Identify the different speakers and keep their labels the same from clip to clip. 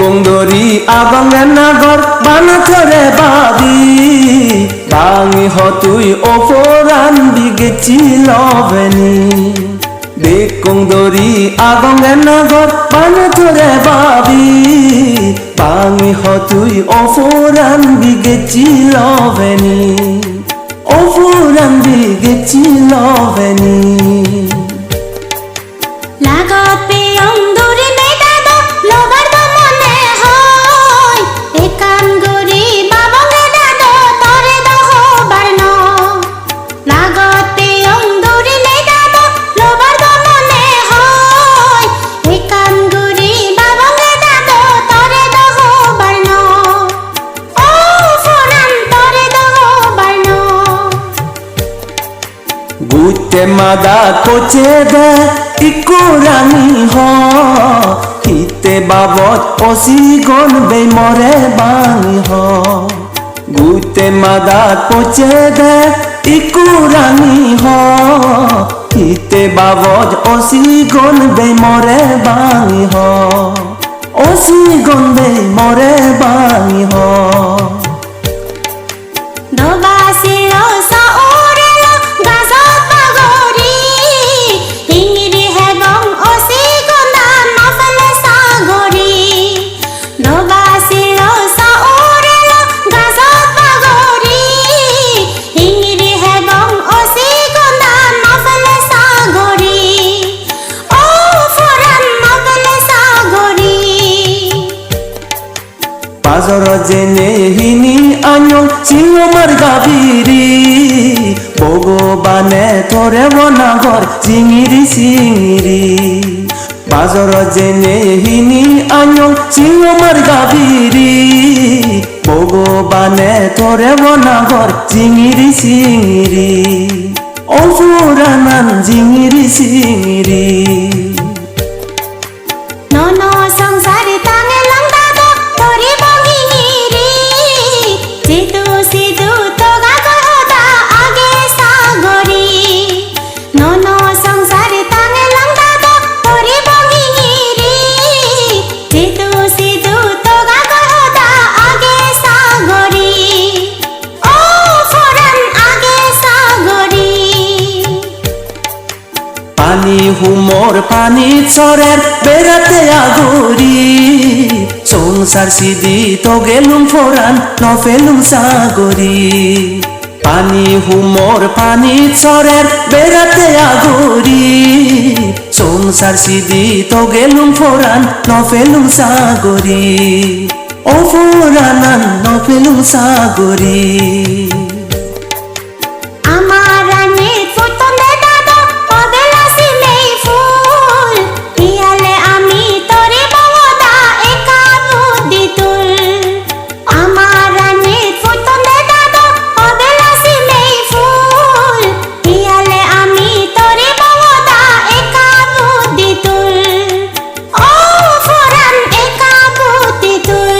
Speaker 1: Kongdori abang nagor bana thore babi bangi hotui oporan bigeci loveni Kongdori abang nagor bana thore babi bangi hotui oporan bigeci loveni oporan bigeci loveni
Speaker 2: lagot pe onduri medado lobar
Speaker 1: Mada koche de ikurani ho hite babot osigon be more bangi ho gute mada koche de ikurani ho hite babot osigon be more bangi ho osigon be more bangi ho
Speaker 2: dobasiro sa orelo gazot bagori ingiri hebong osigonda nafale sagori dobasiro sa orelo gazot bagori ingiri hebong osigonda nafale sagori o foran nafale sagori
Speaker 1: Pazoro jene hini anyong singo margabiri Bogobane thore bonagor singiri singiri Pazoro jene hini anyong singo margabiri Bogobane thore bonagor singiri singiri Ofuranan singiri singiri
Speaker 2: nono sangsari tange langdado tori bogingiri situ situ toga goda age sagori nono sangsari tange langdado tori bogingiri situ situ toga goda age sagori o foran age sagori
Speaker 1: Pani humor pani chorer berate aguri Sonsar sidi to gelum foran no felum sagori Pani humor pani chorer berate aguri Sonsar sidi to gelum foran no felum sagori O foranan no felum sagori
Speaker 2: Amarane futonde dado odelasi mei ful Iyale ami tori bawoda eka buditul Amarane futonde dado odelasi mei ful Iyale ami tori bawoda eka buditul O foran eka buditul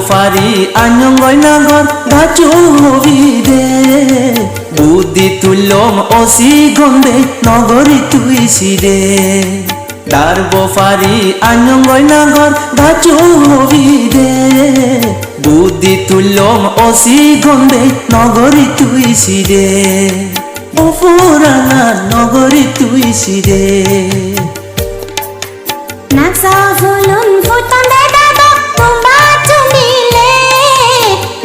Speaker 1: Fari anyong goy nagor gacu hovide Budi tulom osi gonde nogori tuiside Darbo fari anyong goy nagor gacu hovide Budi tulom osi gonde nogori tuiside Ofurana nogori tuiside
Speaker 2: Naksa fulun futonde dado tumba chumile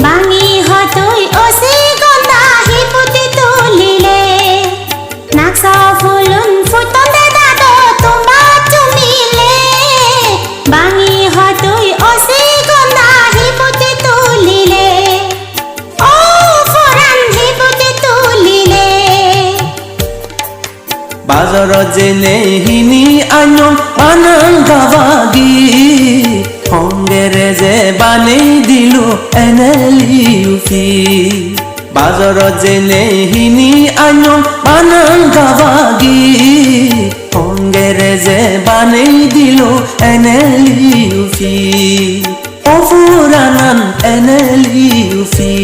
Speaker 2: Bangi hotoi osi gonda hiputi tulile
Speaker 1: Bazarot jene hini anyong banang gawagi Hongere je banei dilu eneliufi Bazarot jene hini anyong banang gawagi Hongere je banei dilu eneliufi Ofuranan eneliufi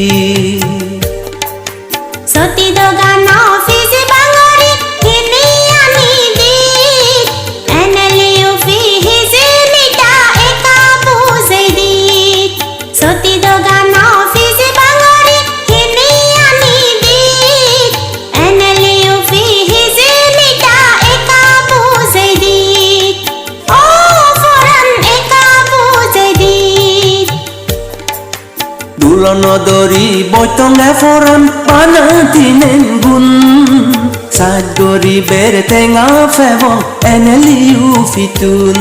Speaker 2: Soti dogano fizi bangori hini ani dik eneliufi hizi nita eka buze dik Soti dogano fizi bangori hini ani dik eneliufi hizi nita eka buze dik Oh foran eka buze dik
Speaker 1: Dulono dori boitong eforan panatinen gun Sadgori bere tenga fevon eneliu fitun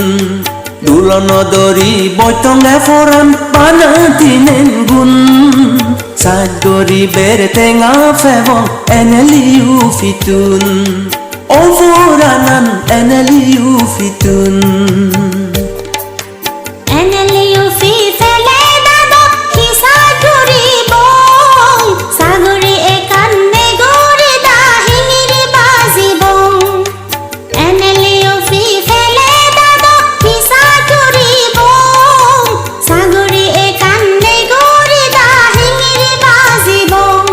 Speaker 1: Dulono dori boitong eforan panatinen gun Sadgori bere tenga fevon eneliu fitun Ofuranan eneliu fitun
Speaker 2: eneliufi fele dado hisa guri bong saguri ekan negori da hingiri bazi bong eneliufi fele dado hisa guri bong saguri ekan negori da hingiri bazi bong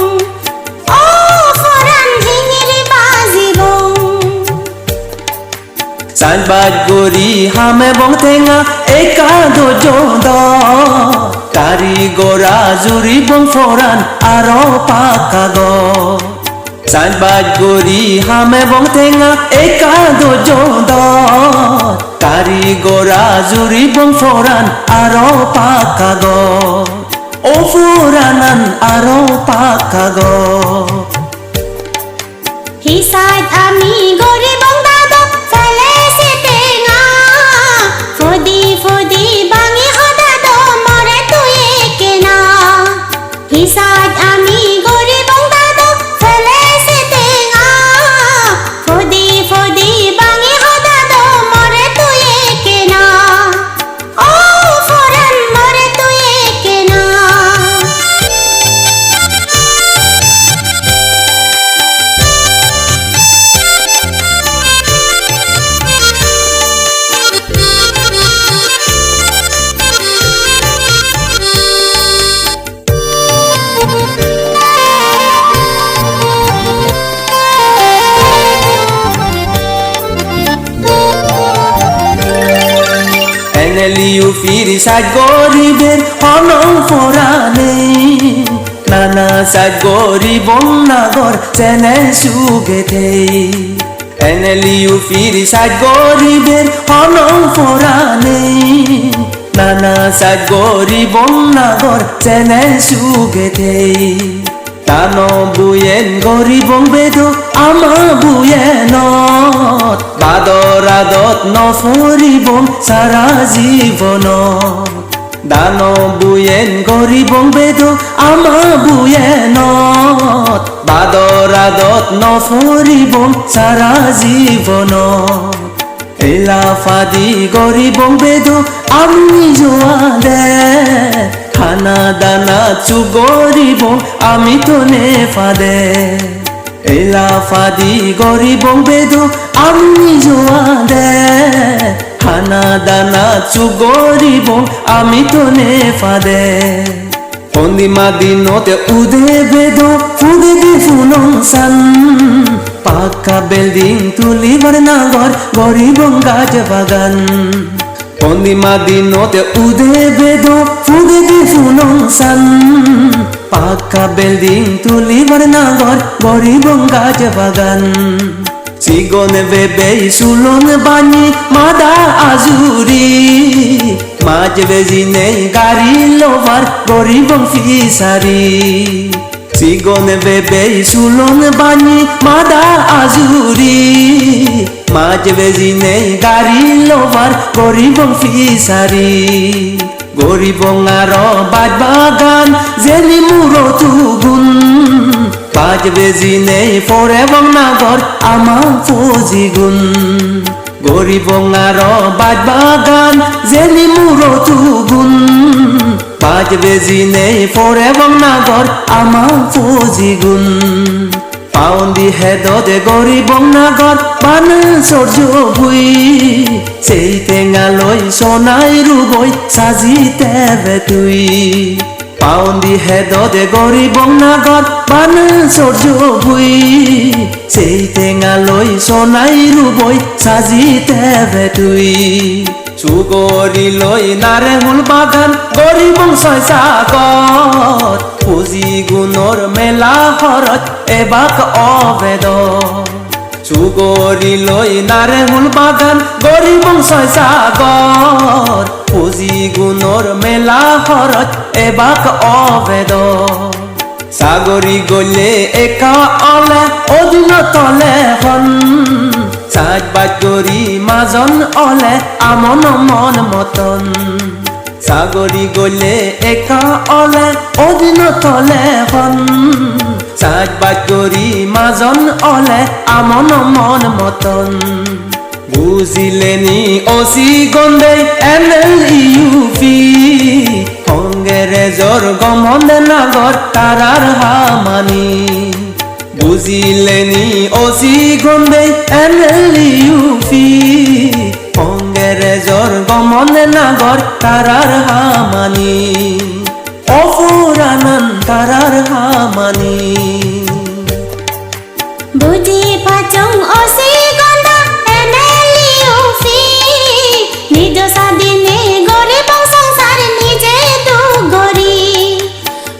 Speaker 2: Oh foran hingiri bazi bong
Speaker 1: Sanbat gori hame bong tenga eka dojo da Kari gora juri bong foran aro pakago Sanbat gori hame bong tenga eka dojo da Kari gora juri bong foran aro pakago Ofuranan aro pakago
Speaker 2: Hisad ami gori bong dado fele sitenga Fodi fodi bangi hodado more tuye kena Hisad ami gori bong dado fele sitenga Fodi fodi bangi hodado more tuye kena Oh foran more tuye kena
Speaker 1: Eneliu firi sad gori ber honong forane Nana sad gori bong nagor sene sugete Eneliu firi sad gori ber honong forane Nana sad gori bong nagor sene sugete Tano buyen gori bong bedo ama buyenot Badoradot no foribong sara জীবনত দানো বুয়েন গরি বং বেদ আমা বুয়েনত বাদরাদত ন ফরিবং সারা জীবনত এলা ফাদি গরি বং বেদ আমি জোয়ালে খানা দানা চু গরিবং আমি তো নে ফাদে এলা ফাদি গরিবং বেদ আমি জোয়ালে খানা দানা চু গরিবং আমি তো নে ফাদে Ondima dinote ude bedo fude di funong san Paka building tuli varnagor goribong gaj bagan Ondima dinote ude bedo fude di funong san Paka building tuli varnagor goribong gaj bagan Sigon bebe sulon bani mada azuri Majbe zine gari lovar goribong fisari Sigon bebe sulon bani mada azuri Majbe zine gari lovar goribong fisari Goribong aro bad bagan zeli muro tugun বাজবে জিনে পরে বংনাগর আমার ফৌজি গুণ গরিব বঙার বাজবাগান jelly মুরো তুগুন বাজবে জিনে পরে বংনাগর আমার ফৌজি গুণ পাউন্দি হেদে গরিব বংনাগর বান সূর্য ভুই সেই টেঙালৈ সোনাই রুবই সাজিতে তুই পাউন্দি হেদে গরিব বংনাগর বান সূর্য ভুই সেই টেঙালৈ সোনাই রুবই সাজিতে তুই চুগরি লই নারেঙুল বাগান গরিব বংশয় সাগর পুঁজি গুণর মেলা হরত এবাক অবেদ চুগরি লই নারেঙুল বাগান গরিব বংশয় সাগর পুঁজি গুণর মেলা হরত এবাক অবেদ সাগরি গলে একা অলে অদিন তলে হন সাজ বাজ গরি মাজন অলে আমন মন মতন সাগরি গলে একা অলে অদিন তলে হন সাজ বাজ গরি মাজন অলে আমন মন মতন বুঝিলেনি অসি গন্ধে MLEUP কংগ্রেজর গমন নাগর তারার হামানি বুঝিলেনি অসি গন্ধে MLEUP কংগ্রেজর গমন নাগর তারার হামানি অফুরানন তারার হামানি
Speaker 2: বুঝি পাচং অসি গন্ধা MLEUP নিজ স্বাধীনে গরিব সংসার নিজে তু গরি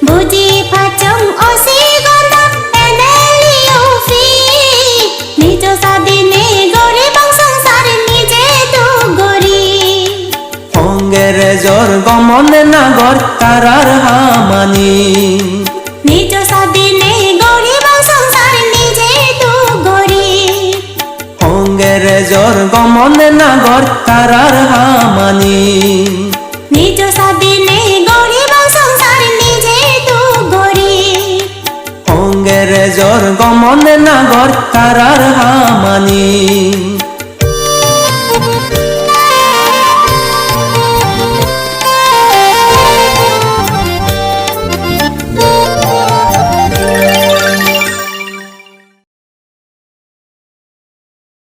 Speaker 2: বুঝি পাচং অসি গন্ধা MLEUP নিজ স্বাধীনে গরিব সংসার নিজে তু গরি
Speaker 1: কংগ্রেজর গমন নাগর তারার হামানি
Speaker 2: নিজ স্বাধীনে গরিব সংসার নিজে তু গরি
Speaker 1: কংগ্রেজর গমন নাগর তারার হামানি
Speaker 2: নিজ স্বাধীনে গরিব সংসার নিজে তু গরি
Speaker 1: কংগ্রেজর গমন নাগর তারার হামানি